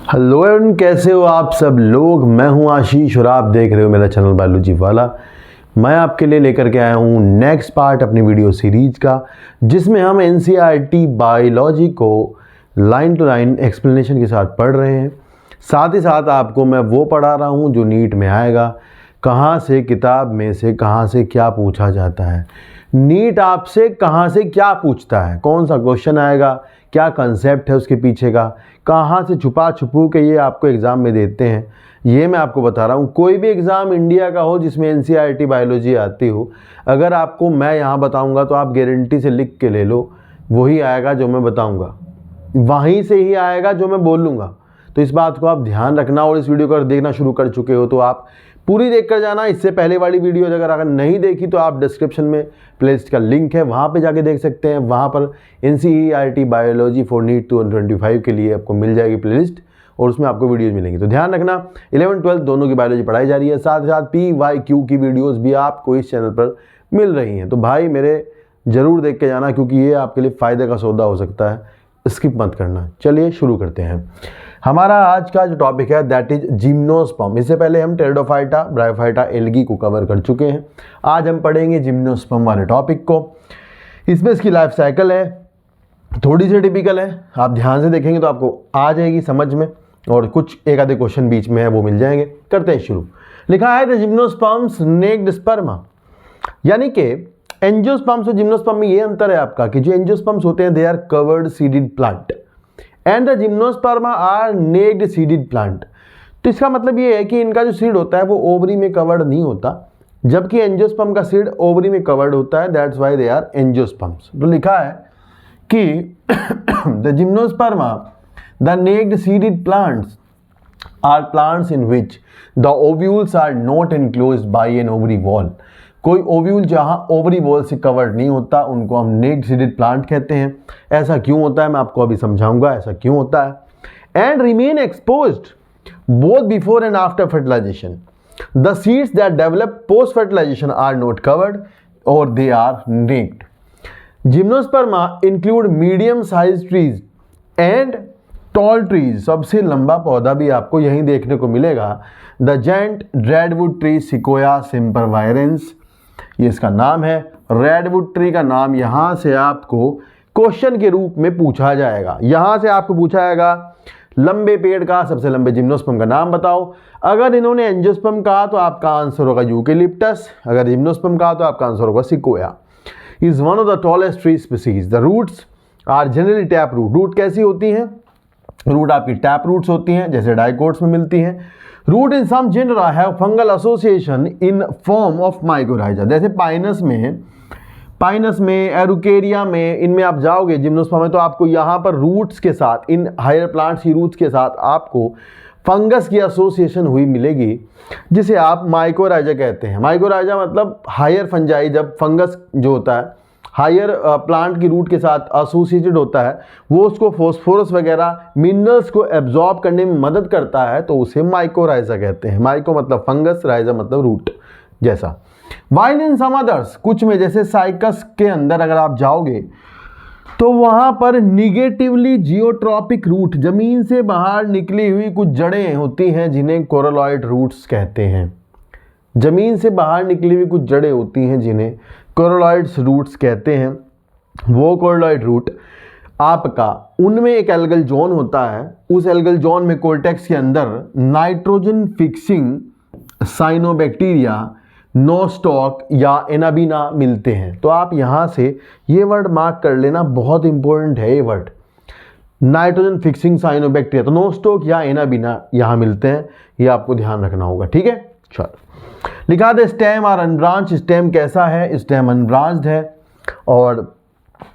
Hello everyone, कैसे हो आप सब लोग। मैं हूं आशीष और आप देख रहे हो मेरा चैनल बायोलॉजी वाला। मैं आपके लिए लेकर के आया हूं नेक्स्ट पार्ट अपनी वीडियो सीरीज का, जिसमें हम एनसीईआरटी बायोलॉजी को लाइन टू लाइन एक्सप्लेनेशन के साथ पढ़ रहे हैं। साथ ही साथ आपको मैं वो पढ़ा रहा हूं जो नीट में आएगा, कहाँ से किताब में से कहाँ से क्या पूछा जाता है। नीट आपसे कहाँ से क्या पूछता है, कौन सा क्वेश्चन आएगा, क्या कंसेप्ट है उसके पीछे का, कहाँ से छुपा छुपू के ये आपको एग्ज़ाम में देते हैं, ये मैं आपको बता रहा हूँ। कोई भी एग्ज़ाम इंडिया का हो जिसमें एनसीईआरटी बायोलॉजी आती हो, अगर आपको मैं यहाँ बताऊँगा तो आप गारंटी से लिख के ले लो, वही आएगा जो मैं बताऊँगा, वहीं से ही आएगा जो मैं बोलूँगा। तो इस बात को आप ध्यान रखना। और इस वीडियो को अगर देखना शुरू कर चुके हो तो आप पूरी देख कर जाना। इससे पहले वाली वीडियो अगर नहीं देखी तो आप डिस्क्रिप्शन में प्लेलिस्ट का लिंक है, वहाँ पे जाके देख सकते हैं। वहाँ पर एनसीईआरटी बायोलॉजी फॉर नीट 2025 के लिए आपको मिल जाएगी प्लेलिस्ट, और उसमें आपको वीडियोज़ मिलेंगी। तो ध्यान रखना, 11-12 दोनों की बायोलॉजी पढ़ाई जा रही है। साथ ही साथ PYQ की वीडियोज़ भी आपको इस चैनल पर मिल रही हैं। तो भाई मेरे ज़रूर देख के जाना, क्योंकि ये आपके लिए फ़ायदे का सौदा हो सकता है, स्किप मत करना। चलिए शुरू करते हैं। हमारा आज का जो टॉपिक है दैट इज जिम्नोस्पर्म। इससे पहले हम टेरिडोफाइटा, ब्रायोफाइटा, एल्गी को कवर कर चुके हैं। आज हम पढ़ेंगे जिम्नोस्पर्म वाले टॉपिक को। इसमें इसकी लाइफ साइकिल है, थोड़ी सी टिपिकल है, आप ध्यान से देखेंगे तो आपको आ जाएगी समझ में, और कुछ एक आधे क्वेश्चन बीच में है वो मिल जाएंगे। करते हैं शुरू। लिखा है द जिम्नोस्पर्म्स नेक्ड स्पर्मा, यानी कि एंजियोस्पर्म्स और जिम्नोस्पर्म में ये अंतर है आपका कि जो एंजियोस्पर्म्स होते हैं they are covered seeded plant and the gymnosperms are naked seeded plant. तो इसका मतलब ये है कि इनका जो सीड होता है वो ओवरी में कवर्ड नहीं होता, जबकि एंजियोस्पर्म का सीड ओवरी में कवर्ड होता है। That's why they are angiosperms. तो लिखा है कि the gymnosperms the naked seeded plants are plants in which the ovules are not enclosed by an ovary wall. कोई ओव्यूल जहां ओवरी वॉल से कवर्ड नहीं होता उनको हम नेक्ड सीडेड प्लांट कहते हैं। ऐसा क्यों होता है मैं आपको अभी समझाऊंगा ऐसा क्यों होता है। And remain exposed both before and after fertilisation. The seeds that develop post fertilisation are not covered और they are naked. Gymnosperms include medium size trees and tall trees. सबसे लंबा पौधा भी आपको यहीं देखने को मिलेगा, the giant redwood tree sequoia sempervirens, ये इसका नाम है। रेडवुड ट्री का नाम यहाँ से आपको क्वेश्चन के रूप में पूछा जाएगा। यहाँ से आपको पूछा जाएगा लंबे पेड़ का सबसे लंबे जिम्नोस्पर्म का नाम बताओ। अगर इन्होंने एंजियोस्पर्म कहा तो आपका आंसर होगा यूकेलिप्टस, अगर जिम्नोस्पर्म कहा तो आपका आंसर होगा sequoia. Is one of the tallest tree species. The roots are generally tap root. Root कैसी होती हैं? रूट आपकी टैप रूट्स होती हैं, जैसे डाइकोट्स में मिलती हैं। Root in some genera have fungal association in form of mycorrhiza. जैसे पाइनस में, एरुकेरिया में, इनमें आप जाओगे जिम्नोस्पर्म में तो आपको यहाँ पर रूट्स के साथ, इन हायर प्लांट्स की रूट्स के साथ आपको फंगस की एसोसिएशन हुई मिलेगी, जिसे आप माइकोराइजा कहते हैं। माइकोराइजा मतलब हायर फंजाई। जब फंगस जो होता है हायर प्लांट की रूट के साथ एसोसिएटेड होता है, वो उसको फॉस्फोरस वगैरह मिनरल्स को एब्जॉर्ब करने में मदद करता है, तो उसे माइकोराइजा कहते हैं। माइको मतलब फंगस, राइजा मतलब रूट जैसा। वाइल इन सम अदर्स, कुछ में जैसे साइकस के अंदर अगर आप जाओगे तो वहाँ पर निगेटिवली जियोट्रॉपिक रूट, जमीन से बाहर निकली हुई कुछ जड़ें होती हैं जिन्हें कोरोलॉइड रूट्स कहते हैं। जमीन से बाहर निकली हुई कुछ जड़ें होती हैं जिन्हें कोरोलॉइड्स रूट्स कहते हैं। वो कोरोलॉइड रूट आपका, उनमें एक एल्गल जोन होता है, उस एल्गल जोन में कोर्टेक्स के अंदर नाइट्रोजन फिक्सिंग साइनोबैक्टीरिया, नोस्टॉक या एनाबिना मिलते हैं। तो आप यहाँ से ये वर्ड मार्क कर लेना, बहुत इंपॉर्टेंट है ये वर्ड, नाइट्रोजन फिक्सिंग साइनोबैक्टीरिया। तो नोस्टॉक या एनाबिना यहाँ मिलते हैं, ये आपको ध्यान रखना होगा, ठीक है। चलो, लिखा था स्टेम और अनब्रांच। स्टेम कैसा है? स्टेम अनब्रांच्ड है, और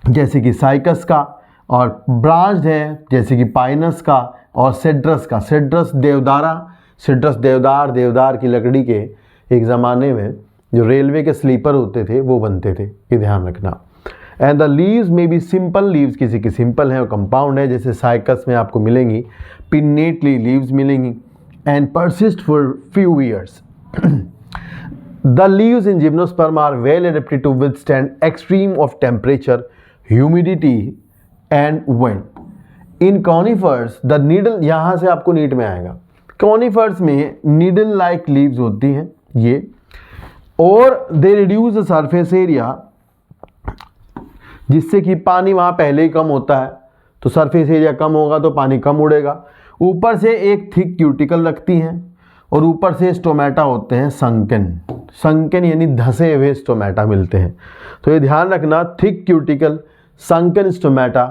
जैसे कि साइकस का, और ब्रांच्ड है जैसे कि पाइनस का और सेड्रस का। सेड्रस देवदारा, सिट्रस देवदार की लकड़ी के एक ज़माने में जो रेलवे के स्लीपर होते थे वो बनते थे, ये ध्यान रखना। एंड द लीव्स में भी सिंपल लीव्स, किसी की सिंपल है और कंपाउंड है, जैसे साइकस में आपको मिलेंगी पिन्नेटली लीव्स मिलेंगी, and persist for few years. The leaves in gymnosperm are well adapted to withstand extreme of temperature, humidity and wind. In conifers the needle, यहाँ से आपको नीट में आएगा, कॉनिफर्स में नीडल लाइक लीव्स होती हैं ये, और they reduce the surface area, जिससे कि पानी वहाँ पहले ही कम होता है, तो सरफेस एरिया कम होगा तो पानी कम उड़ेगा। ऊपर से एक थिक क्यूटिकल रखती हैं और ऊपर से स्टोमेटा होते हैं संकन, संकन यानी धसे हुए स्टोमेटा मिलते हैं। तो ये ध्यान रखना, थिक क्यूटिकल संकन स्टोमेटा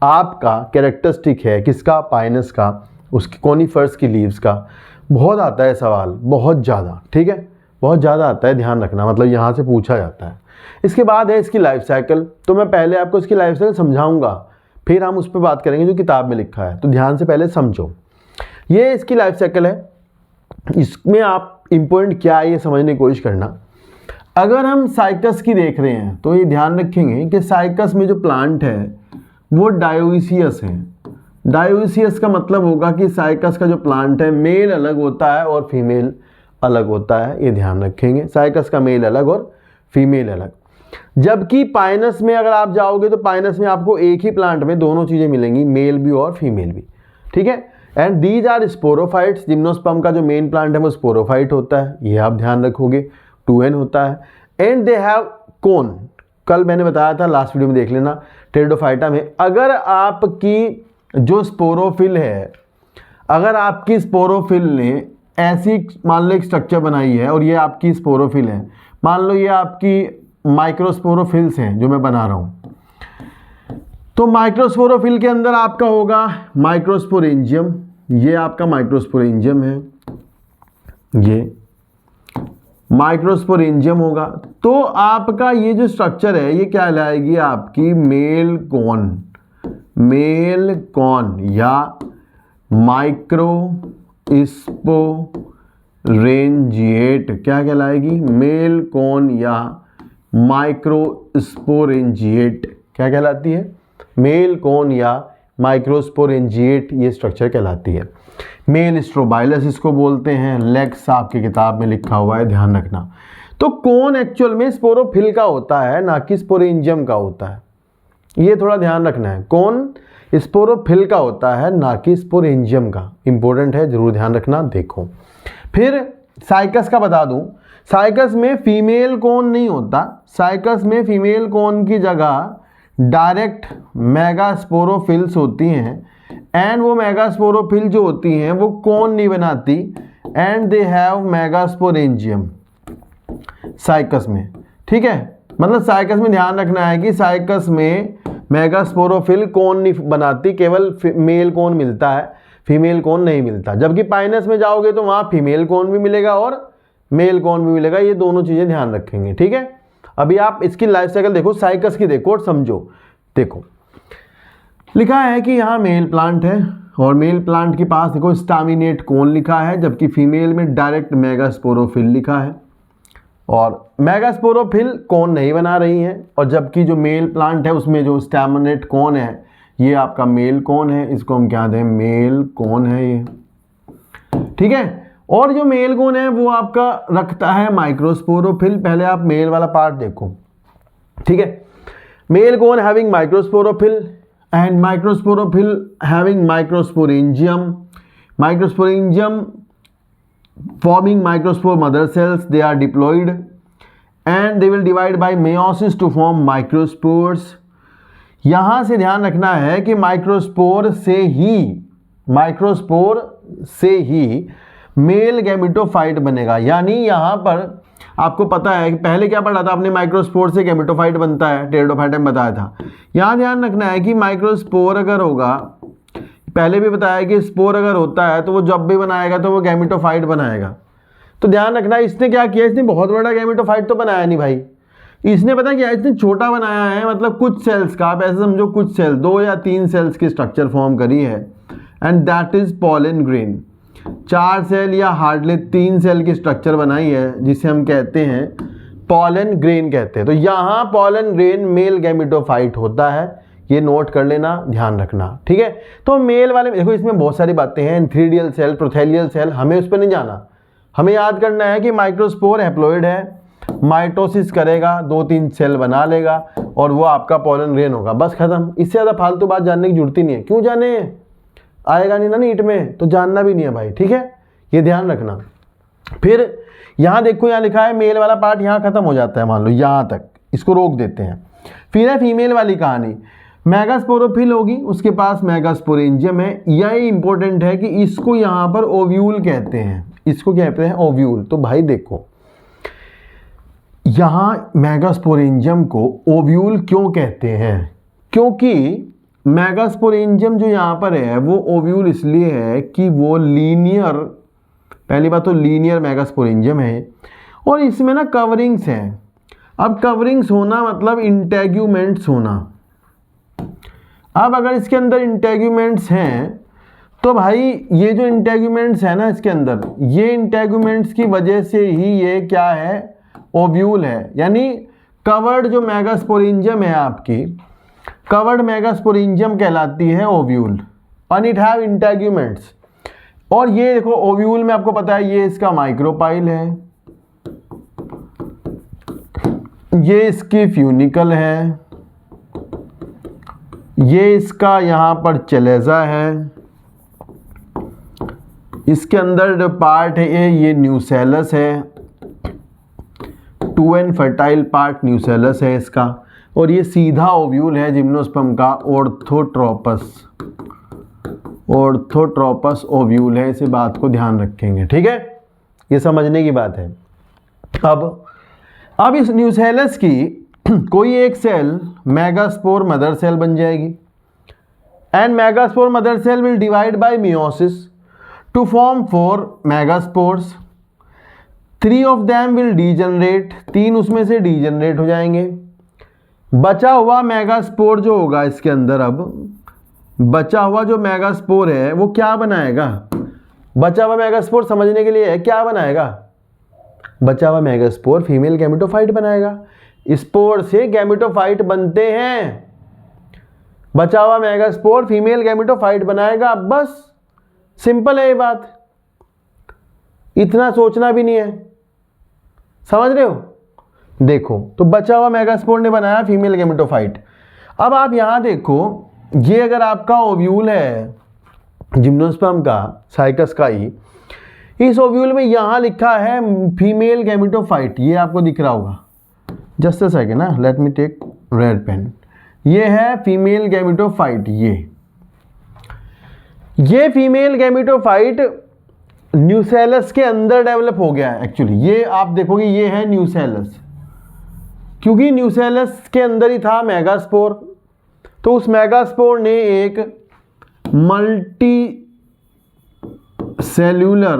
आपका कैरेक्टरिस्टिक है किसका, पाइनस का, उसकी कॉनिफर्स की लीव्स का। बहुत आता है सवाल, बहुत ज़्यादा, ठीक है, बहुत ज़्यादा आता है, ध्यान रखना, मतलब यहाँ से पूछा जाता है। इसके बाद है इसकी लाइफ साइकिल, तो मैं पहले आपको इसकी लाइफ साइकिल समझाऊंगा, फिर हम उस पर बात करेंगे जो किताब में लिखा है, तो ध्यान से पहले समझो। ये इसकी लाइफ साइकिल है, इसमें आप इम्पोर्टेंट क्या है ये समझने की कोशिश करना। अगर हम साइकस की देख रहे हैं तो ये ध्यान रखेंगे कि साइकस में जो प्लांट है वो डायोइसियस है। डायोइसियस का मतलब होगा कि साइकस का जो प्लांट है मेल अलग होता है और फीमेल अलग होता है, ये ध्यान रखेंगे, साइकस का मेल अलग और फीमेल अलग। जबकि पाइनस में अगर आप जाओगे तो पाइनस में आपको एक ही प्लांट में दोनों चीज़ें मिलेंगी, मेल भी और फीमेल भी, ठीक है। And these are sporophytes, gymnosperm का जो मेन प्लांट है वो स्पोरोफाइट होता है, ये आप ध्यान रखोगे, 2n होता है। एंड दे हैव कोन, कल मैंने बताया था, लास्ट वीडियो में देख लेना, टेरिडोफाइटा में अगर आपकी जो स्पोरोफिल है, अगर आपकी स्पोरोफिल ने ऐसी मान लो एक स्ट्रक्चर बनाई है और ये आपकी स्पोरोफिल है, मान लो ये आपकी माइक्रोस्पोरोफिल्स हैं जो मैं बना रहा हूँ, तो माइक्रोस्पोरोफिल के अंदर आपका होगा माइक्रोस्पोरेंजियम, ये आपका माइक्रोस्पोरेंजियम है, ये माइक्रोस्पोरेंजियम होगा। तो आपका ये जो स्ट्रक्चर है ये क्या कहलाएगी, आपकी मेल कॉन, मेल कॉन या माइक्रोस्पोरेंजिएट, क्या कहलाएगी, मेल कॉन या माइक्रोस्पोरेंजिएट, क्या कहलाती है, मेल कॉन या माइक्रोस्पोरेंजिएट, ये स्ट्रक्चर कहलाती है। मेल स्ट्रोबाइलस इसको बोलते हैं, लेक्स आपकी किताब में लिखा हुआ है, ध्यान रखना। तो कौन एक्चुअल में स्पोरोफिल का होता है ना कि स्पोरेंजियम का होता है, ये थोड़ा ध्यान रखना है, कौन स्पोरोफिल का होता है ना कि स्पोरेंजियम का, इंपॉर्टेंट है, जरूर ध्यान रखना। देखो फिर साइकस का बता दूं, साइकस में फीमेल कौन नहीं होता, साइकस में फीमेल कौन की जगह डायरेक्ट मेगास्पोरोफिल्स होती हैं, एंड वो मेगास्पोरोफिल जो होती हैं वो कौन नहीं बनाती, and they have megasporangium cycas में, ठीक है। मतलब साइकस में ध्यान रखना है कि साइकस में मेगास्पोरोफिल कौन नहीं बनाती, केवल मेल कौन मिलता है, फीमेल कौन नहीं मिलता। जबकि पाइनस में जाओगे तो वहाँ फीमेल कौन भी मिलेगा और मेल कौन भी मिलेगा, ये दोनों चीज़ें ध्यान रखेंगे, ठीक है। अभी आप इसकी लाइफ साइकिल देखो, साइकस की देखो और समझो। देखो लिखा है कि यहाँ मेल प्लांट है और मेल प्लांट के पास देखो स्टामिनेट कौन लिखा है, जबकि फीमेल में डायरेक्ट मेगास्पोरोफिल लिखा है और मेगास्पोरोफिल कौन नहीं बना रही है, और जबकि जो मेल प्लांट है उसमें जो स्टामिनेट कौन है ये आपका मेल कौन है, इसको हम क्या दें, मेल कौन है ये, ठीक है। और जो मेल कौन है वो आपका रखता है माइक्रोस्पोरोफिल। पहले आप मेल वाला पार्ट देखो, ठीक है। मेल कौन having microsporophyll and microsporophyll having microsporangium, microsporangium forming microspore mother cells, they are diploid and they will divide by meiosis to form microspores। यहाँ से ध्यान रखना है कि माइक्रोस्पोर से ही मेल गैमेटोफाइट बनेगा। यानी यहाँ पर आपको पता है कि पहले क्या पढ़ा था आपने, माइक्रोस्पोर से गैमेटोफाइट बनता है, टेरिडोफाइट में बताया था। यहाँ ध्यान रखना है कि माइक्रोस्पोर अगर होगा, पहले भी बताया कि स्पोर अगर होता है तो वो जब भी बनाएगा तो वो गैमेटोफाइट बनाएगा। तो ध्यान रखना, इसने क्या किया, इसने बहुत बड़ा गैमेटोफाइट तो बनाया नहीं भाई, इसने पता क्या, इसने छोटा बनाया है, मतलब कुछ सेल्स का, आप ऐसे समझो कुछ सेल, 2 या 3 सेल्स की स्ट्रक्चर फॉर्म करी है, and that is pollen grain. 4 cell या हार्डली 3 सेल की स्ट्रक्चर बनाई है जिसे हम कहते हैं पॉलन ग्रेन कहते हैं। तो यहाँ पॉलन ग्रेन मेल गैमेटोफाइट होता है, ये नोट कर लेना, ध्यान रखना, ठीक है। तो मेल वाले देखो इसमें बहुत सारी बातें हैं, एंथ्रीडियल सेल, प्रोथेलियल सेल, हमें उस पर नहीं जाना, हमें याद करना है कि माइक्रोस्पोर हैप्लॉइड है माइटोसिस करेगा, 2-3 सेल बना लेगा और वो आपका पॉलन ग्रेन होगा, बस खत्म। इससे ज़्यादा फालतू बात जानने की जरूरत ही नहीं है। क्यों जाने, आएगा नहीं ना नीट में, तो जानना भी नहीं है भाई, ठीक है, ये ध्यान रखना। फिर यहाँ देखो, यहाँ लिखा है मेल वाला पार्ट यहाँ खत्म हो जाता है, मान लो यहाँ तक, इसको रोक देते हैं। फिर है फीमेल वाली कहानी, मेगास्पोरोफिल होगी, उसके पास मेगास्पोरेंजियम है। यह इंपॉर्टेंट है कि इसको यहाँ पर ओव्यूल कहते हैं, इसको क्या कहते हैं, ओव्यूल। तो भाई देखो, यहाँ मेगास्पोरेंजियम को ओव्यूल क्यों कहते हैं, क्योंकि मेगास्पोरेंजियम जो यहाँ पर है वो ओव्यूल इसलिए है कि वो लीनियर, पहली बात तो लीनियर मेगास्पोरेंजियम है और इसमें ना कवरिंग्स हैं। अब कवरिंग्स होना मतलब इंटेग्यूमेंट्स होना। अब अगर इसके अंदर इंटेग्यूमेंट्स हैं तो भाई ये जो इंटेग्यूमेंट्स है ना इसके अंदर, ये इंटेग्यूमेंट्स की वजह से ही ये क्या है, ओव्यूल है। यानी कवर्ड जो मेगास्पोरेंजियम है आपकी, कवर्ड मेगास्पोरेंजियम कहलाती है ओव्यूल, और इट हैव इंटेग्यूमेंट्स। और ये देखो ओव्यूल में आपको पता है ये इसका माइक्रोपाइल है, ये इसकी फ्यूनिकल है, ये इसका यहाँ पर चलेजा है, इसके अंदर जो पार्ट है ये न्यूसेलस है, 2n फर्टाइल पार्ट न्यूसेलस है इसका, और ये सीधा ओव्यूल है जिम्नोस्पर्म का, ऑर्थोट्रोपस, ऑर्थोट्रोपस ओव्यूल है। इस बात को ध्यान रखेंगे, ठीक है, ये समझने की बात है। अब इस न्यूसेलस की कोई एक सेल मेगास्पोर मदर सेल बन जाएगी, and megaspore mother cell will divide by meiosis to form 4 megaspores, 3 of them will degenerate, 3 उसमें से डीजनरेट हो जाएंगे। बचा हुआ मेगास्पोर जो होगा इसके अंदर, अब बचा हुआ जो मेगास्पोर है वो क्या बनाएगा, बचा हुआ मेगास्पोर समझने के लिए है, क्या बनाएगा, बचा हुआ मेगास्पोर फीमेल गैमेटोफाइट बनाएगा। स्पोर से गैमेटोफाइट बनते हैं, बचा हुआ मेगास्पोर फीमेल गैमेटोफाइट बनाएगा, बस सिंपल है ये बात, इतना सोचना भी नहीं है, समझ रहे हो। देखो तो बचा हुआ मेगास्पोर ने बनाया फीमेल गैमेटोफाइट। अब आप यहां देखो, ये अगर आपका ओव्यूल है जिम्नोस्पर्म का, साइकस का ही, इस ओव्यूल में यहां लिखा है फीमेल गैमेटोफाइट, ये आपको दिख रहा होगा, जस्ट अ सेकेंड ना, let me take red pen, ये है फीमेल गैमेटोफाइट। ये फीमेल गैमेटोफाइट न्यूसेलस के अंदर डेवलप हो गया है एक्चुअली। ये आप देखोगे ये है न्यूसेलस, क्योंकि न्यूसेलस के अंदर ही था मेगास्पोर, तो उस मेगास्पोर ने एक मल्टी सेल्यूलर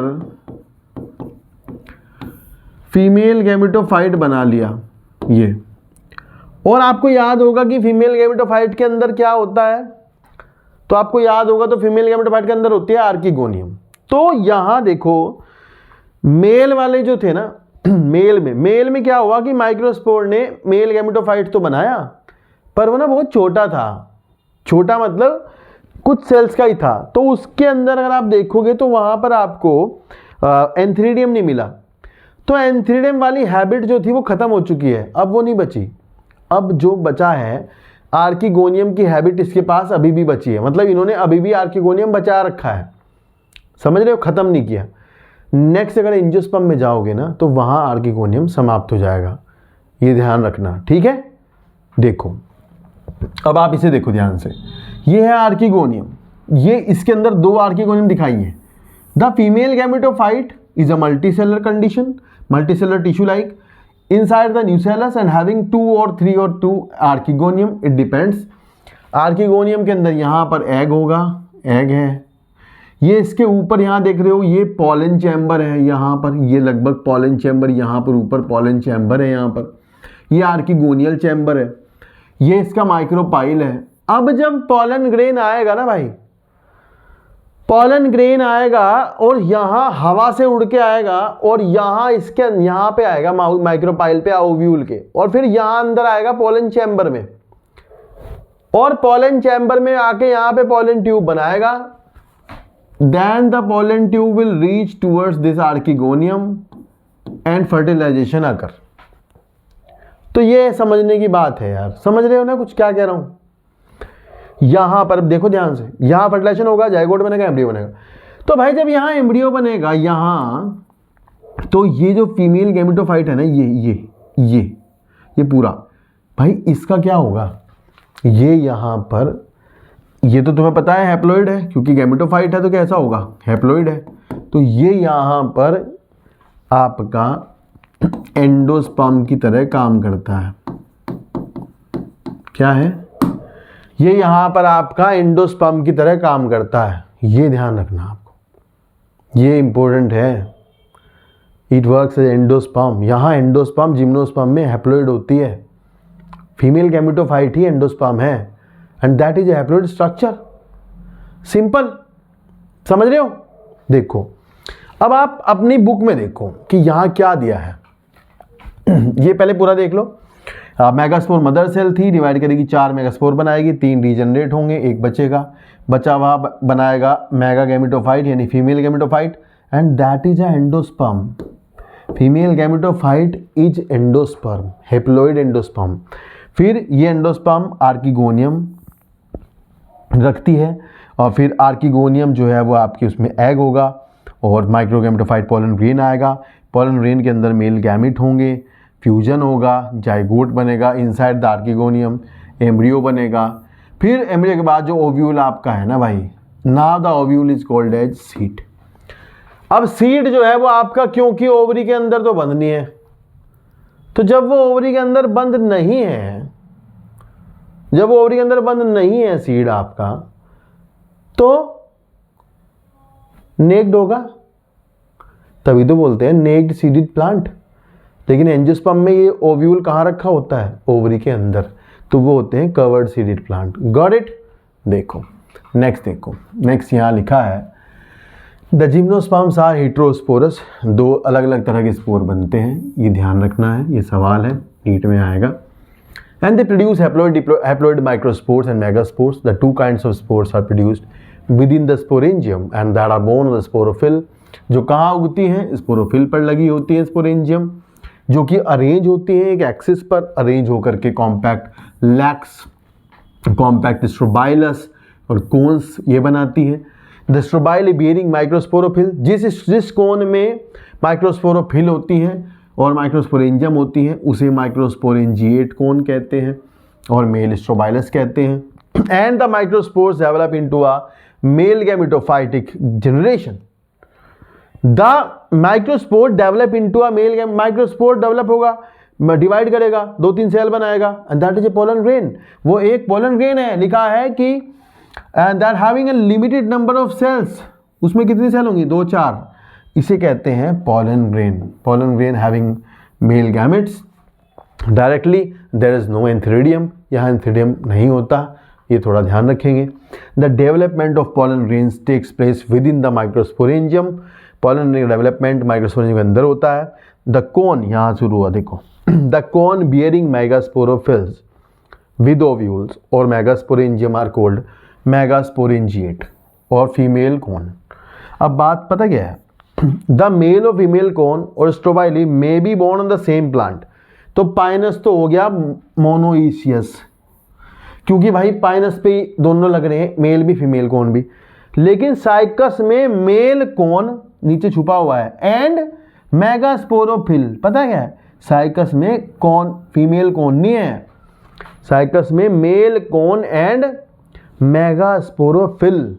फीमेल गैमेटोफाइट बना लिया ये। और आपको याद होगा कि फीमेल गैमेटोफाइट के अंदर क्या होता है, तो आपको याद होगा तो फीमेल गैमेटोफाइट के अंदर होती है आर्किगोनियम। तो यहां देखो मेल वाले जो थे ना, मेल में क्या हुआ कि माइक्रोस्पोर ने मेल गैमेटोफाइट तो बनाया, पर वो ना बहुत छोटा था, छोटा मतलब कुछ सेल्स का ही था। तो उसके अंदर अगर आप देखोगे तो वहां पर आपको एंथ्रीडियम नहीं मिला। तो एंथ्रीडियम वाली हैबिट जो थी वो खत्म हो चुकी है, अब वो नहीं बची। अब जो बचा है आर्किगोनियम की हैबिट इसके पास अभी भी बची है, मतलब इन्होंने अभी भी आर्किगोनियम बचा रखा है, समझ रहे हो, खत्म नहीं किया। नेक्स्ट अगर एंजियोस्पर्म में जाओगे ना तो वहां आर्किगोनियम समाप्त हो जाएगा, ये ध्यान रखना, ठीक है। देखो अब आप इसे देखो ध्यान से, ये है आर्किगोनियम, ये इसके अंदर 2 आर्किगोनियम दिखाई है। The female gametophyte is a multicellular condition, multicellular tissue like inside the nucellus and having 2 or 3 or 2 archegonium, it depends। Archegonium के अंदर यहाँ पर एग होगा, एग है, ये इसके ऊपर यहाँ देख रहे हो ये पॉलन चैम्बर है, यहाँ पर ये लगभग पॉलन चैम्बर, यहाँ पर ऊपर पॉलन चैम्बर है, यहाँ पर ये आर्किगोनियल चैम्बर है, ये इसका माइक्रोपाइल है। अब जब पॉलन ग्रेन आएगा ना भाई, पॉलन ग्रेन आएगा और यहाँ हवा से उड़ के आएगा और यहाँ इसके यहाँ पे आएगा माइक्रोपाइल पे ओव्यूल के, और फिर यहाँ अंदर आएगा पॉलन चैम्बर में, और पॉलन चैम्बर में आके यहाँ पे पॉलन ट्यूब बनाएगा। Then the pollen tube will reach towards this archegonium and fertilisation occur. तो ये समझने की बात है यार, समझ रहे हो ना कुछ क्या कह रहा हूँ। यहाँ पर देखो ध्यान से, यहाँ फर्टिलाइजेशन होगा, जाइगोट बनेगा, एम्ब्रियो बनेगा। तो भाई जब यहाँ एम्ब्रियो बनेगा यहाँ, तो ये जो फीमेल गैमेटोफाइट है ना, ये पूरा भाई इसका क्या होगा, ये यहाँ पर, ये तो तुम्हें पता है हैप्लॉइड है, क्योंकि गैमेटोफाइट है तो कैसा होगा, हैप्लॉइड है। तो ये यहाँ पर आपका एंडोस्पर्म की तरह काम करता है। क्या है ये, यहाँ पर आपका एंडोस्पर्म की तरह काम करता है, ये ध्यान रखना आपको, ये इंपॉर्टेंट है। It works as endosperm. यहाँ एंडोस्पर्म जिम्नोस्पर्म में हैप्लॉइड होती है, फीमेल गैमेटोफाइट ही एंडोस्पर्म है, and that is a haploid structure. Simple, समझ रहे हो। देखो अब आप अपनी बुक में देखो कि यहाँ क्या दिया है। ये पहले पूरा देख लो। मेगास्पोर मदर सेल थी, डिवाइड करेगी, 4 मेगास्पोर बनाएगी, 3 रीजनरेट होंगे, एक बचेगा, बचा हुआ बनाएगा मेगा गैमेटोफाइट यानी female gametophyte, and that is a endosperm. Female gametophyte is endosperm, haploid endosperm. फिर ये एंडोस्पर्म आर्किगोनियम रखती है, और फिर आर्किगोनियम जो है वो आपकी उसमें एग होगा, और माइक्रोगैमेटोफाइट पोलन ग्रेन आएगा। पोलन ग्रेन के अंदर मेल गैमेट होंगे, फ्यूजन होगा, जाइगोट बनेगा, इनसाइड द आर्किगोनियम एम्ब्रियो बनेगा। फिर एम्ब्रियो के बाद जो ओव्यूल आपका है ना भाई, now the ovule is called as seed. अब सीड जो है वो आपका, क्योंकि ओवरी के अंदर तो बंद नहीं है, तो जब वो ओवरी के अंदर बंद नहीं है, जब वो ओवरी के अंदर बंद नहीं है सीड आपका, तो नेक्ड होगा, तभी तो बोलते हैं नेक्ड सीडेड प्लांट। लेकिन एंजियोस्पर्म में ये ओव्यूल कहाँ रखा होता है, ओवरी के अंदर, तो वो होते हैं covered seeded plant. Got it. देखो नेक्स्ट, देखो नेक्स्ट यहाँ लिखा है द जिम्नोस्पर्म्स आर हेटेरोस्पोरस। 2 अलग अलग तरह के स्पोर बनते हैं, ये ध्यान रखना है, ये सवाल है, नीट में आएगा। And they produce haploid microspores and megaspores. The 2 kinds of spores are produced within the sporangium and that are borne on the sporophyll. जो कहाँ उगती हैं, स्पोरोफिल पर लगी होती है स्पोरेंजियम, जो कि अरेंज होती है एक एक्सिस पर, अरेंज होकर के कॉम्पैक्ट लैक्स, कॉम्पैक्ट स्ट्रोबाइलस और कोन्स ये बनाती है। द स्ट्रोबाइल बियरिंग माइक्रोस्पोरोफिल, जिस कोन में माइक्रोस्पोरोफिल होती है और माइक्रोस्पोरेंजियम होती है, उसे माइक्रोस्पोरेंजिएट कोन कहते हैं और मेल स्ट्रोबाइलस कहते हैं। And the microspores develop into a male gametophytic generation. The microspore develop into a male, microspore develop होगा, डिवाइड करेगा, 2-3 सेल बनाएगा, and that is a pollen grain. वो एक पोलन ग्रेन है, लिखा है कि and that having a limited number of cells, उसमें कितनी सेल होंगी, 2-4, इसे कहते हैं pollen grain. Pollen grain having male gametes. Directly there is no antheridium, यहाँ एंथ्रेडियम नहीं होता, ये थोड़ा ध्यान रखेंगे। The development of pollen grains takes place within the microsporangium. Pollen development microsporangium के अंदर होता है। द कोन यहाँ शुरू हुआ, देखो the cone bearing megasporophylls with ovules और मेगास्पोरेंजियम आर कोल्ड मेगास्पोरेंजिएट और फीमेल कोन। अब बात पता क्या है, द मेल और फीमेल कोन और strobili may be borne on the same plant. तो पाइनस तो हो गया मोनोइशियस, क्योंकि भाई पाइनस पे दोनों लग रहे हैं, मेल भी फीमेल कोन भी, लेकिन साइकस में मेल कोन नीचे छुपा हुआ है एंड मेगास्पोरोफिल। पता क्या है, साइकस में कौन फीमेल कोन नहीं है, साइकस में male cone and megasporophyll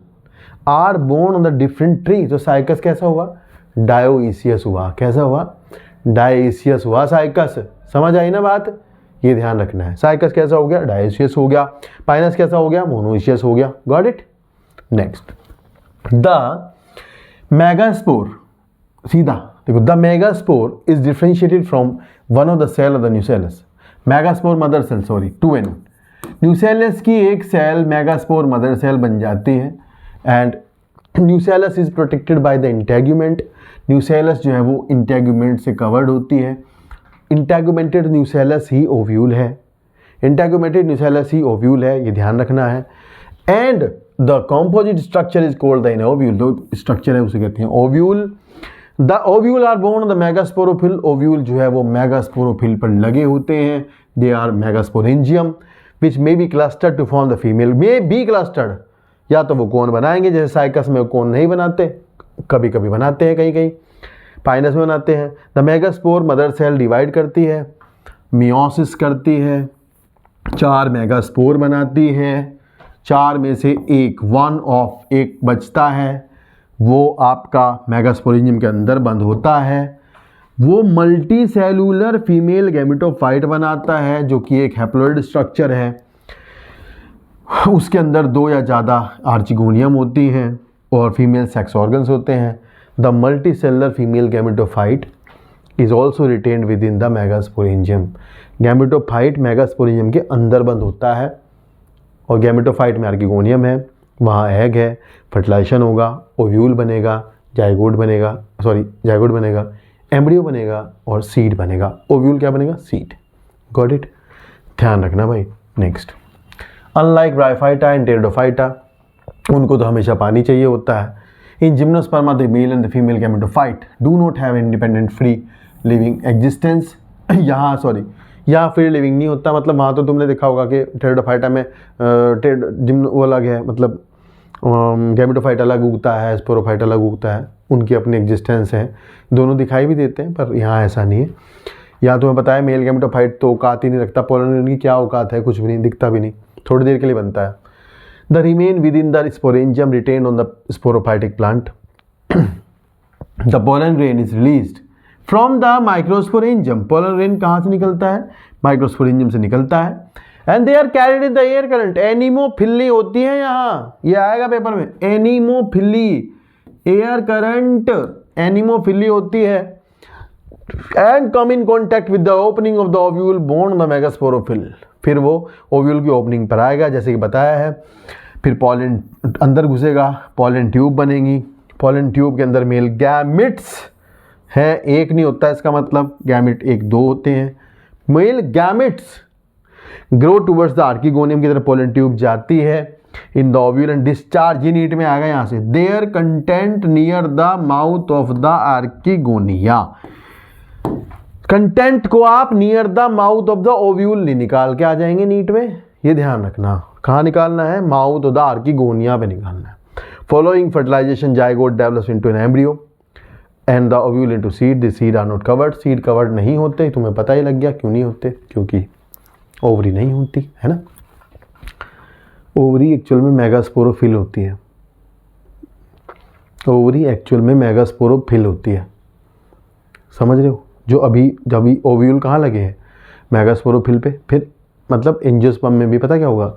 are borne on the different tree. तो साइकस कैसा हुआ, डायोइसियस हुआ। कैसा हुआ, डायोइसियस हुआ साइकस। समझ आई ना बात, ये ध्यान रखना है। साइकस कैसा हो गया, डायोइसियस हो गया। पाइनस कैसा हो गया, मोनोइशियस हो गया। Got it. Next, the megaspore, सीधा देखो, the megaspore is differentiated from one of the cell of the nucellus. Megaspore mother cell, sorry 2n, nucellus की एक सेल मेगास्पोर मदर सेल बन जाती है and nucellus is protected by the integument. Nucellus जो है वो इंटेगुमेंट से covered होती है। इंटेगुमेंटेड न्यूसेलस ही ओव्यूल है, इंटेगुमेंटेड न्यूसेलस ही ओव्यूल है, ये ध्यान रखना है। And the composite structure is called the ovule. जो स्ट्रक्चर है उसे कहते हैं ovule. The ovule are borne the megasporophyll. Ovule जो है वो मेगास्पोरोफिल पर लगे होते हैं। They are megasporangium which may be clustered to form the female, may be clustered, या तो वो कोन बनाएंगे, जैसे साइकस में कोन नहीं बनाते, कभी कभी बनाते हैं, कहीं कहीं पाइनस में बनाते हैं। The megaspore mother cell divide करती है, मियोसिस करती है, 4 मेगास्पोर बनाती है, 4 में से एक बचता है, वो आपका मेगास्पोरेंजियम के अंदर बंद होता है, वो मल्टी सेलुलर फीमेल गैमेटोफाइट बनाता है जो कि एक हैप्लॉइड स्ट्रक्चर है। उसके अंदर 2 या ज़्यादा आर्चिगोनियम होती हैं और फीमेल सेक्स ऑर्गन्स होते हैं। The multi cellular female gametophyte is also retained with in the megasporangium. Gametophyte megasporangium के अंदर बंद होता है और गैमेटोफाइट में आर्किगोनियम है, वहाँ एग है, फर्टिलाइजेशन होगा, ओव्यूल बनेगा, जाइगोट बनेगा, एम्ब्रियो बनेगा और सीड बनेगा। ओव्यूल क्या बनेगा? सीड। Got it? ध्यान रखना भाई। Next, unlike bryophyta and pteridophyta, उनको तो हमेशा पानी चाहिए होता है। In gymnosperms the male and the female gametophyte do not have independent free living existence. यहाँ फ्री लिविंग नहीं होता, मतलब वहाँ तो तुमने देखा होगा कि टेरिडोफाइटा में वो अलग है, मतलब गैमेटोफाइट अलग उगता है, स्पोरोफाइट अलग उगता है, उनकी अपनी एग्जिस्टेंस है, दोनों दिखाई भी देते हैं, पर यहाँ ऐसा नहीं है। यहाँ तुम्हें पता है मेल गैमेटोफाइट तो औकात ही नहीं रखता, पोलन ग्रेन की क्या औकात है, कुछ भी नहीं, दिखता भी नहीं, थोड़ी देर के लिए बनता है। The remain within the sporangium retain on the sporophytic plant. The pollen grain is released from the microsporangium. Pollen grain कहाँ से निकलता है? माइक्रोस्पोरेंजियम से निकलता है। And they are carried in the air current. Anemophily होती है यहाँ, ये आएगा पेपर में, एनीमोफिली, एयर करंट एनीमोफिली होती है। And come in contact with the opening of the ovule borne the megasporophyll. फिर वो ओव्यूल की ओपनिंग पर आएगा, जैसे कि बताया है। फिर पॉलन अंदर घुसेगा, पॉलन ट्यूब बनेगी, पॉलन ट्यूब के अंदर मेल गैमिट्स है, एक नहीं होता इसका मतलब, गैमिट 1-2 होते हैं। Male gametes grow towards the archegonium की तरफ पॉलन ट्यूब जाती है in the ovule and discharge, ये नीट में आ गया यहाँ से, their content near the mouth of the archegonia. Content को आप near the mouth of the ovule नहीं निकाल के आ जाएंगे नीट में, ये ध्यान रखना। कहाँ निकालना है? माउथ ऑफ द आर्किगोनिया पे निकालना है। Following fertilisation zygote develops into an embryo and the ovule into seed. The seed are not covered. Seed covered नहीं होते, तुम्हें पता ही लग गया क्यों नहीं होते, क्योंकि ओवरी नहीं होती है ना। ओवरी एक्चुअल में मेगास्पोरोफिल होती है, ओवरी एक्चुअल में मेगास्पोरोफिल होती है, समझ रहे हो? जो अभी ओव्यूल कहाँ लगे हैं? मेगास्पोरोफिल पे। फिर मतलब एंजियोस्पर्म में भी पता क्या होगा?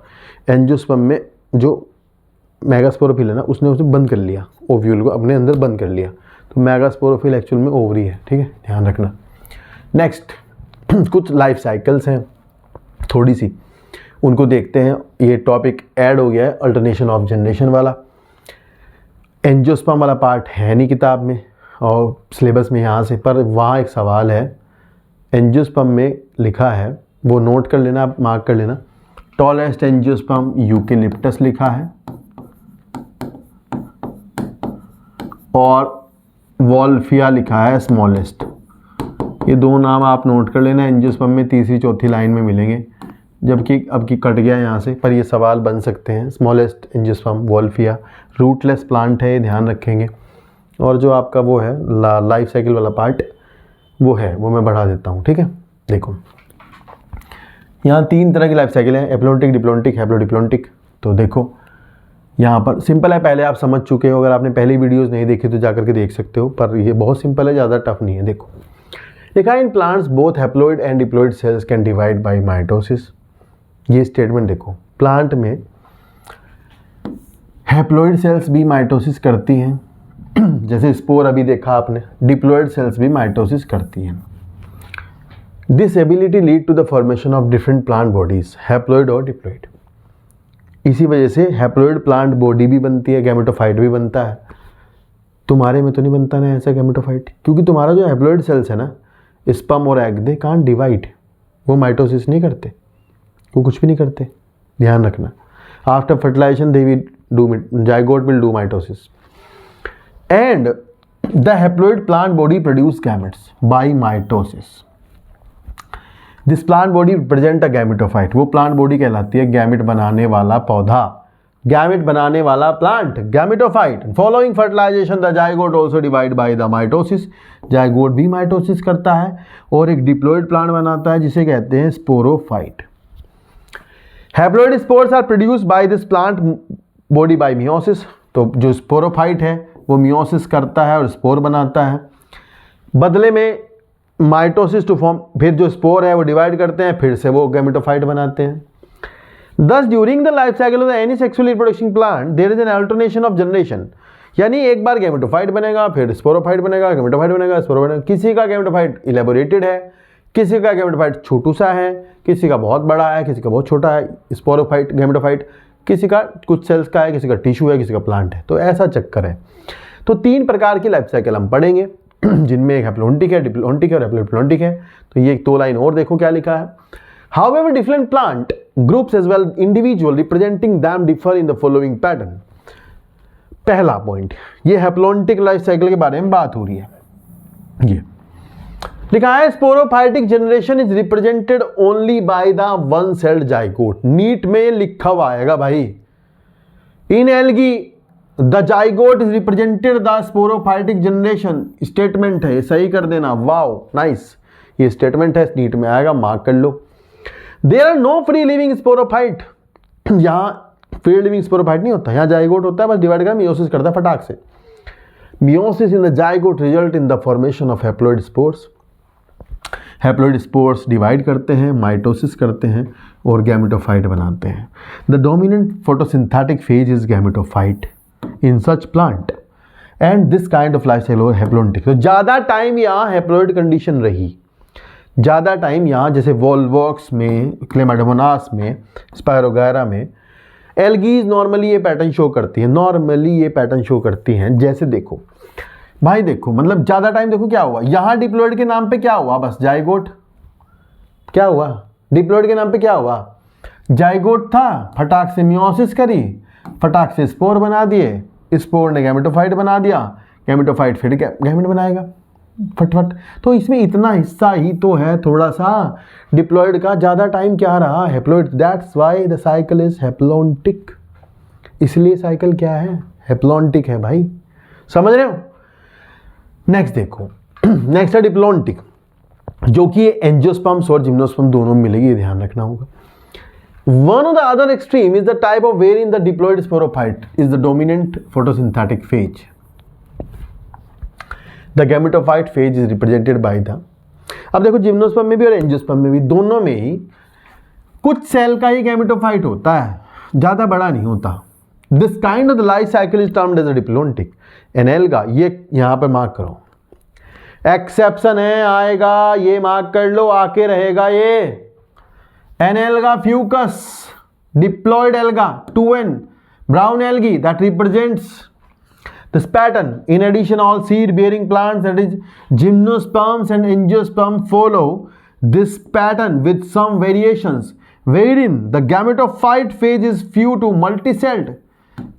एंजियोस्पर्म में जो मेगास्पोरोफिल है ना, उसने उसे बंद कर लिया, ओव्यूल को अपने अंदर बंद कर लिया, तो मेगास्पोरोफिल एक्चुअल में ओवरी है, ठीक है, ध्यान रखना। नेक्स्ट, कुछ लाइफ साइकिल्स हैं थोड़ी सी, उनको देखते हैं। ये टॉपिक ऐड हो गया है अल्टरनेशन ऑफ जनरेशन वाला। एंजियोस्पर्म वाला पार्ट है नहीं किताब में और सिलेबस में यहाँ से, पर वहाँ एक सवाल है, एंजियोस्पर्म में लिखा है, वो नोट कर लेना, आप मार्क कर लेना। टॉलेस्ट एंजियोस्पर्म यूकेलिप्टस लिखा है और वॉल्फिया लिखा है स्मॉलेस्ट। ये 2 नाम आप नोट कर लेना, एंजियोस्पर्म में 3री-4थी लाइन में मिलेंगे, जबकि अब की कट गया यहाँ से, पर ये सवाल बन सकते हैं। Smallest angiosperm Wolffia, rootless plant है, ध्यान रखेंगे। और जो आपका वो है लाइफ साइकिल वाला पार्ट, वो मैं बढ़ा देता हूँ, ठीक है। देखो यहाँ 3 तरह की लाइफ साइकिल है, एप्लोन्टिक, डिप्लोन्टिक, हैप्लोडिप्लोन्टिक। तो देखो यहाँ पर सिंपल है, पहले आप समझ चुके हो, अगर आपने पहली वीडियोस नहीं देखी तो जाकर के देख सकते हो, पर ये बहुत सिंपल है, ज़्यादा टफ नहीं है। देखो लिखा है, in plants both haploid and diploid cells can divide by mitosis. ये स्टेटमेंट देखो, प्लांट में हैप्लॉइड सेल्स भी माइटोसिस करती हैं, जैसे स्पोर अभी देखा आपने, डिप्लॉइड सेल्स भी माइटोसिस करती हैं। This ability lead to the formation of different plant bodies, haploid और डिप्लॉइड। इसी वजह से हैप्लॉइड प्लांट बॉडी भी बनती है, गैमेटोफाइट भी बनता है। तुम्हारे में तो नहीं बनता ना ऐसा गैमेटोफाइट, क्योंकि तुम्हारा जो हैप्लॉइड सेल्स है ना, स्पर्म और एग, दे कांट डिवाइड, वो माइटोसिस नहीं करते, वो कुछ भी नहीं करते, ध्यान रखना। After fertilisation they will do, zygote will do mitosis and the haploid plant body produce gametes by mitosis. This plant body represent a gametophyte, वो प्लांट बॉडी कहलाती है गैमेट बनाने वाला पौधा, गैमेट बनाने वाला plant, gametophyte. Following fertilisation the zygote also divide by the mitosis, zygote भी mitosis करता है और एक डिप्लॉइड प्लांट बनाता है जिसे कहते हैं sporophyte. Haploid spores are produced by this plant body by meiosis, तो जो स्पोरोफाइट है वो मियोसिस करता है और स्पोर बनाता है, बदले में माइटोसिस टू फॉर्म, फिर जो स्पोर है वो डिवाइड करते हैं, फिर से वो गैमेटोफाइट बनाते हैं। Thus during the life cycle of any sexually reproducing plant there is an alternation of generation, यानी एक बार गैमेटोफाइट बनेगा, फिर स्पोरोफाइट बनेगा, गैमेटोफाइट बनेगा, स्पोरोफाइट बनेगा। किसी का गैमेटोफाइट इलेबोरेटेड है, किसी का गैमेटोफाइट छोटू सा है, किसी का बहुत बड़ा है, किसी का बहुत छोटा है स्पोरोफाइट गैमेटोफाइट, किसी का कुछ सेल्स का है, किसी का टिश्यू है, किसी का प्लांट है। तो ऐसा चक्कर है। तो 3 प्रकार की लाइफ साइकिल हम पढ़ेंगे जिनमें एक हैप्लोन्टिक है, डिप्लोन्टिक है और हैप्लोडिप्लोन्टिक है। तो ये 2 लाइन और देखो क्या लिखा है। However, different plant groups as well individual representing them differ in the following pattern. पहला पॉइंट, ये हैप्लोन्टिक लाइफ साइकिल के बारे में बात हो रही है। ये लिखा है sporophytic generation is represented only by the one celled zygote. NEET में लिखा हुआ आएगा भाई, in algae the zygote is represented the sporophytic generation. Statement है, सही कर देना, वाओ नाइस, ये स्टेटमेंट है, नीट में आएगा, मार्क कर लो। There are no free living sporophyte, यहाँ फ्री लिविंग स्पोरोफाइट नहीं होता, यहाँ जाइगोट होता है, बस डिवाइड कर मियोसिस करता है फटाक से। Meiosis in the zygote result in the formation of haploid spores. Haploid spores divide करते हैं, माइटोसिस करते हैं और गैमेटोफाइट बनाते हैं। The dominant photosynthetic phase is gametophyte in such plant and this kind of life cycle haplontic. तो ज़्यादा time यहाँ हैप्लॉइड कंडीशन रही, ज़्यादा टाइम यहाँ, जैसे वॉल्वॉक्स में, क्लेमाडोमोनास में, स्पायरोगैरा में। एल्गीज नॉर्मली ये पैटर्न शो करती है, नॉर्मली ये पैटर्न शो करती हैं। जैसे देखो भाई, देखो मतलब ज़्यादा टाइम, देखो क्या हुआ यहाँ डिप्लॉइड के नाम पे क्या हुआ, बस जाइगोट। क्या हुआ डिप्लॉइड के नाम पे, क्या हुआ, जाइगोट था, फटाक से मियोसिस करी, फटाक से स्पोर बना दिए, स्पोर ने गैमेटोफाइट बना दिया, गैमेटोफाइट फिर गैमेट बनाएगा फटफट। तो इसमें इतना हिस्सा ही तो है थोड़ा सा डिप्लॉइड का, ज़्यादा टाइम क्या रहा haploid. That's why the cycle is haplontic, इसलिए साइकिल क्या है, हैप्लोन्टिक है भाई, समझ रहे हो। नेक्स्ट देखो, नेक्स्ट है डिप्लोन्टिक, जो कि एंजियोस्पर्म्स और जिम्नोस्पर्म दोनों में मिलेगी, ये ध्यान रखना होगा। One of the other extreme is the type of wherein the diploid sporophyte is the dominant photosynthetic phase. The gametophyte phase is represented by the, अब देखो जिम्नोस्पर्म में भी और एंजियोस्पर्म में भी, दोनों में ही कुछ सेल का ही गैमेटोफाइट होता है, ज़्यादा बड़ा नहीं होता। This kind of the life cycle is termed as a diplontic. एनेल्गा, ये यहाँ पर मार्क करो, एक्सेप्शन है, आएगा, ये मार्क कर लो, आके रहेगा ये। An alga Fucus, diploid alga, 2N, brown algae that represents this pattern. In addition, all seed-bearing plants, that is gymnosperms and angiosperm, follow this pattern with some variations, wherein the gametophyte phase is few to multicelled.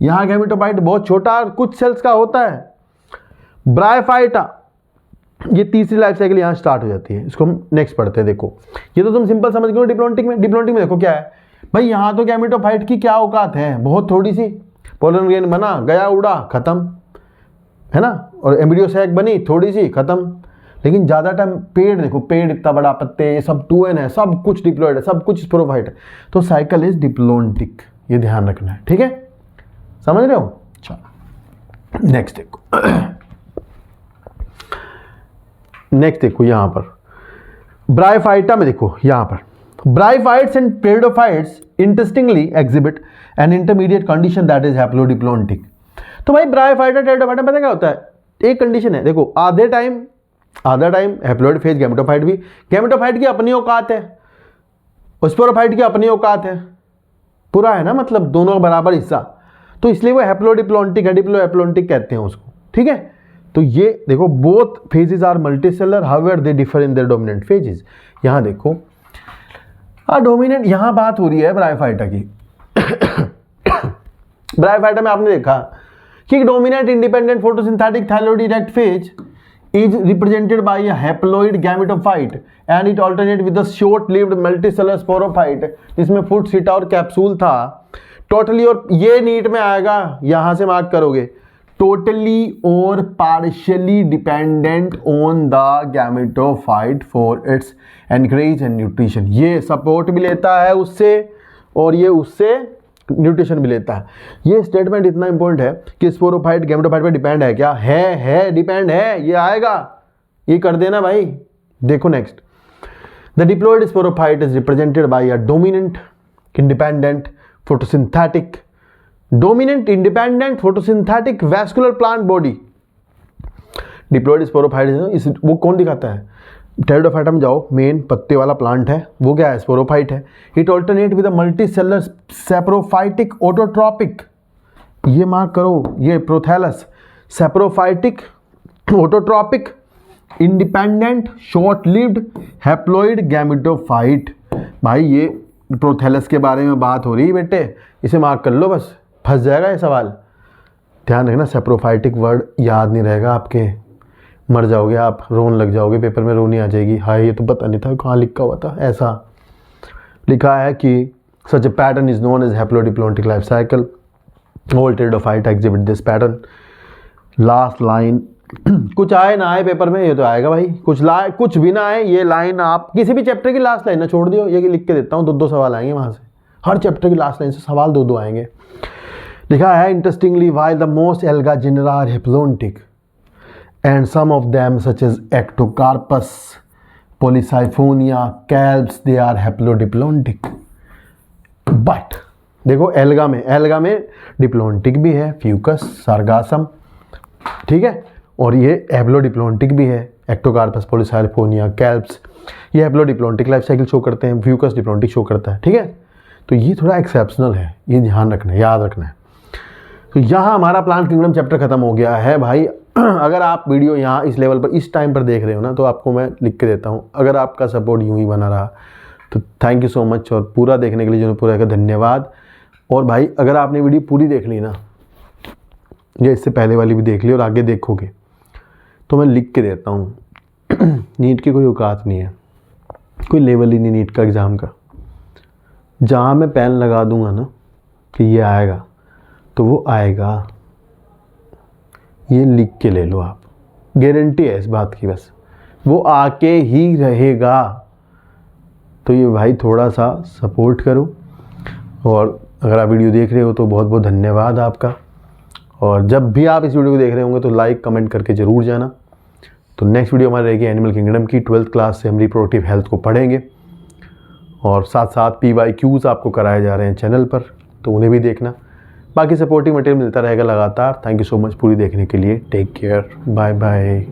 यहाँ gametophyte बहुत छोटा कुछ sales का होता है। Bryophyta, ये तीसरी life cycle यहाँ स्टार्ट हो जाती है, इसको हम नेक्स्ट पढ़ते हैं। देखो ये तो तुम सिंपल समझ गए डिप्लोन्टिक में। डिप्लोन्टिक में देखो क्या है भाई, यहाँ तो गैमेटोफाइट की क्या औकात है, बहुत थोड़ी सी, पोलन ग्रेन बना, गया उड़ा, खत्म, है ना, और एम्ब्रियो सैक बनी, थोड़ी सी, खत्म। लेकिन ज़्यादा टाइम, पेड़ देखो, पेड़ इतना बड़ा, पत्ते, ये सब 2N है, सब कुछ डिप्लॉइड है, सब कुछ स्पोरोफाइट है। तो साइकिल इज डिप्लोन्टिक, ये ध्यान रखना है, ठीक है, समझ रहे हो। चलो नेक्स्ट देखो, नेक्स्ट देखो यहाँ पर ब्रायोफाइटा में, देखो यहाँ पर bryophytes and pteridophytes interestingly exhibit an intermediate condition that is haplodiplontic. तो भाई ब्रायोफाइटा टेरिडोफाइटा में पता क्या होता है, एक कंडीशन है, देखो आधे टाइम हैप्लोइड फेज गैमेटोफाइट भी, गैमेटोफाइट की अपनी औकात है, स्पोरोफाइट की अपनी औकात है, पूरा है ना, मतलब दोनों बराबर हिस्सा, तो इसलिए वो हैप्लोडिप्लोन्टिक है, डिप्लोहैप्लोन्टिक कहते हैं उसको, ठीक है। तो ये देखो both phases are multicellular, however they differ in their dominant phases. यहाँ देखो डोमिनेंट, यहाँ बात हो रही है ब्रायोफाइटा की। ब्रायोफाइटा में आपने देखा कि dominant independent photosynthetic thyroid erect phase is represented by a haploid gametophyte and it alternate with the short-lived multicellular sporophyte। इसमें फुट सीटा और कैप्सूल था टोटली, और ये नीट में आएगा, यहां से मार्क करोगे, टोटली और partially dependent on the gametophyte for its encourage and nutrition. ये सपोर्ट भी लेता है उससे और ये उससे न्यूट्रिशन भी लेता है। ये स्टेटमेंट इतना इंपॉर्टेंट है कि स्पोरोफाइट गैमेटोफाइट पे डिपेंड है क्या? है डिपेंड है, ये आएगा, ये कर देना भाई। देखो next, the diploid sporophyte is represented by a dominant independent photosynthetic vascular plant body. Diploid sporophyte वो कौन दिखाता है? टेरिडोफाइटा में जाओ, मेन पत्ते वाला प्लांट है, वो क्या है? स्पोरोफाइट है। It alternate with a multicellular saprophytic autotrophic, ये मार्क करो, ये prothallus saprophytic autotrophic independent short lived haploid gametophyte. भाई ये प्रोथैलस के बारे में बात हो रही है बेटे, इसे मार्क कर लो, बस फंस जाएगा ये सवाल। ध्यान रखना, सेप्रोफाइटिक वर्ड याद नहीं रहेगा आपके, मर जाओगे आप, रोन लग जाओगे, पेपर में रोनी आ जाएगी। हाय ये तो पता नहीं था कहाँ लिखा हुआ था। ऐसा लिखा है कि such a pattern is known as haplodiplontic life cycle, all pteridophyte exhibit this pattern. Last line कुछ आए ना आए पेपर में, ये तो आएगा भाई, कुछ भी ना आए, ये लाइन आप किसी भी चैप्टर की लास्ट लाइन ना छोड़ दियो, ये लिख के देता हूँ, दो सवाल आएंगे वहाँ से, हर चैप्टर की लास्ट लाइन से सवाल दो आएंगे। लिखा है interestingly while the most alga genera are haplontic and some of them such as Ectocarpus, Polysiphonia, Calbs, they are haplodiplontic। But देखो एल्गा में डिप्लोन्टिक भी है, फ्यूकस, सार्गासम, ठीक है, और ये हैप्लोडिप्लोन्टिक भी है, एक्टोकार्पस, पोलिसाइफोनिया, कैल्प्स, ये हैप्लोडिप्लोन्टिक लाइफ साइकिल शो करते हैं, फ्यूकस डिप्लोन्टिक शो करता है, ठीक है। तो ये थोड़ा एक्सेप्शनल है, ये ध्यान रखना है, याद रखना है। तो यहाँ हमारा प्लांट किंगडम चैप्टर खत्म हो गया है भाई। अगर आप वीडियो यहाँ इस लेवल पर इस टाइम पर देख रहे हो ना, तो आपको मैं लिख के देता हूँ, अगर आपका सपोर्ट यूँ ही बना रहा तो थैंक यू सो मच, और पूरा देखने के लिए जो पूरा का धन्यवाद। और भाई अगर आपने वीडियो पूरी देख ली ना, या इससे पहले वाली भी देख ली और आगे देखोगे, तो मैं लिख के देता हूँ। नीट की कोई औकात नहीं है, कोई लेवल ही नहीं नीट का एग्ज़ाम का। जहाँ मैं पेन लगा दूँगा ना कि ये आएगा, तो वो आएगा, ये लिख के ले लो आप, गारंटी है इस बात की, बस वो आके ही रहेगा। तो ये भाई थोड़ा सा सपोर्ट करो, और अगर आप वीडियो देख रहे हो तो बहुत बहुत धन्यवाद आपका। और जब भी आप इस वीडियो को देख रहे होंगे तो लाइक कमेंट करके ज़रूर जाना। तो नेक्स्ट वीडियो हमारी रहेगी एनिमल किंगडम की, 12th क्लास से हम रिप्रोडक्टिव हेल्थ को पढ़ेंगे, और साथ साथ PYQs आपको कराए जा रहे हैं चैनल पर, तो उन्हें भी देखना। बाकी सपोर्टिंग मटेरियल मिलता रहेगा लगातार। थैंक यू सो मच पूरी देखने के लिए। Take care, bye bye.